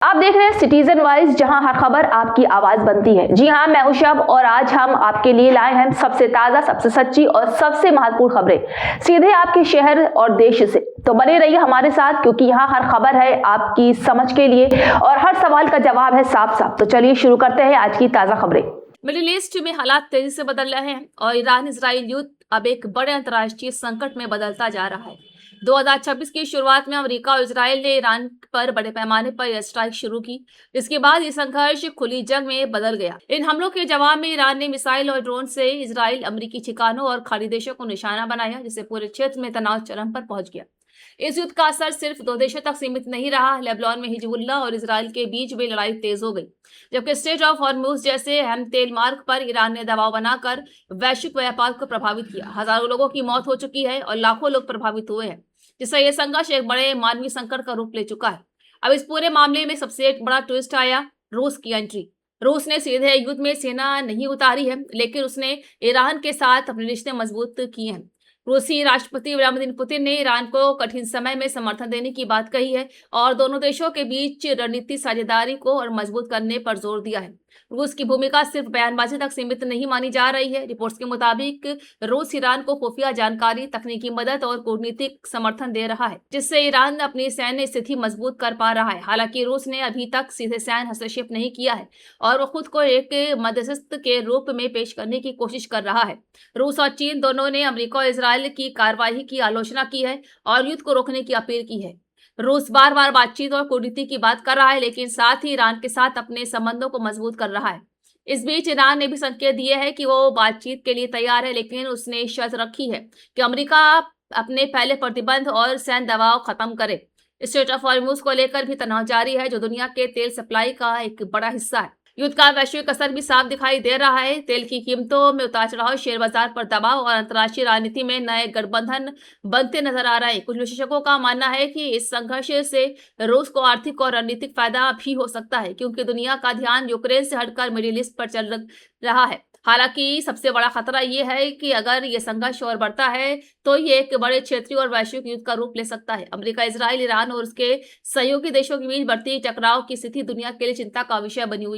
आप देख रहे हैं सिटीजन वाइज, जहां हर खबर आपकी आवाज बनती है। जी हां, मैं हूं शब और आज हम आपके लिए लाए हैं सबसे ताजा, सबसे सच्ची और सबसे महत्वपूर्ण खबरें सीधे आपके शहर और देश से। तो बने रहिए हमारे साथ, क्योंकि यहाँ हर खबर है आपकी समझ के लिए और हर सवाल का जवाब है साफ साफ। तो चलिए शुरू करते हैं आज की ताजा खबरें। मिडिल ईस्ट में हालात तेजी से बदल रहे हैं और ईरान इजराइल युद्ध अब एक बड़े अंतर्राष्ट्रीय संकट में बदलता जा रहा है। 2026 की शुरुआत में अमेरिका और इजराइल ने ईरान पर बड़े पैमाने पर एयर स्ट्राइक शुरू की। इसके बाद ये संघर्ष खुली जंग में बदल गया। इन हमलों के जवाब में ईरान ने मिसाइल और ड्रोन से इजराइल, अमेरिकी ठिकानों और खाड़ी देशों को निशाना बनाया, जिससे पूरे क्षेत्र में तनाव चरम पर पहुंच गया। इस युद्ध का असर सिर्फ दो देशों तक सीमित नहीं रहा। लेबनान में हिजबुल्लाह और इजराइल के बीच भी लड़ाई तेज हो गई, जबकि स्ट्रेट ऑफ हॉर्मुज जैसे अहम तेल मार्ग पर ईरान ने दबाव बनाकर वैश्विक व्यापार को प्रभावित किया। हजारों लोगों की मौत हो चुकी है और लाखों लोग प्रभावित हुए हैं, जिससे यह संघर्ष एक बड़े मानवीय संकट का रूप ले चुका है। अब इस पूरे मामले में सबसे एक बड़ा ट्विस्ट आया, रूस की एंट्री। रूस ने सीधे युद्ध में सेना नहीं उतारी है, लेकिन उसने ईरान के साथ अपने रिश्ते मजबूत किए हैं। रूसी राष्ट्रपति व्लादिमीर पुतिन ने ईरान को कठिन समय में समर्थन देने की बात कही है और दोनों देशों के बीच रणनीतिक साझेदारी को और मजबूत करने पर जोर दिया है। रूस की भूमिका सिर्फ बयानबाजी तक सीमित नहीं मानी जा रही है। रिपोर्ट्स के मुताबिक रूस ईरान को खुफिया जानकारी, तकनीकी मदद और कूटनीतिक समर्थन दे रहा है, जिससे ईरान अपनी सैन्य स्थिति मजबूत कर पा रहा है। हालांकि रूस ने अभी तक सीधे सैन्य हस्तक्षेप नहीं किया है और वो खुद को एक मध्यस्थ के रूप में पेश करने की कोशिश कर रहा है। रूस और चीन दोनों ने अमेरिका और इजराइल की कार्रवाई की आलोचना की है और युद्ध को रोकने की अपील की है। रूस बार बार बातचीत और कूटनीति की बात कर रहा है, लेकिन साथ ही ईरान के साथ अपने संबंधों को मजबूत कर रहा है। इस बीच ईरान ने भी संकेत दिए हैं कि वो बातचीत के लिए तैयार है, लेकिन उसने शर्त रखी है कि अमेरिका अपने पहले प्रतिबंध और सैन्य दबाव खत्म करे। स्ट्रेट ऑफ हॉर्मुज को लेकर भी तनाव जारी है, जो दुनिया के तेल सप्लाई का एक बड़ा हिस्सा है। युद्ध का वैश्विक असर भी साफ दिखाई दे रहा है। तेल की कीमतों में उतार चढ़ाव, शेयर बाजार पर दबाव और अंतर्राष्ट्रीय राजनीति में नए गठबंधन बनते नजर आ रहे हैं। कुछ विशेषज्ञों का मानना है कि इस संघर्ष से रूस को आर्थिक और रणनीतिक फायदा भी हो सकता है, क्योंकि दुनिया का ध्यान यूक्रेन से हटकर मिडिल ईस्ट पर चल रहा है। हालांकि सबसे बड़ा खतरा ये है कि अगर ये संघर्ष और बढ़ता है तो ये एक बड़े क्षेत्रीय और वैश्विक युद्ध का रूप ले सकता है। अमेरिका, इजराइल, ईरान और उसके सहयोगी देशों के बीच बढ़ती टकराव की स्थिति दुनिया के लिए चिंता का विषय बनी हुई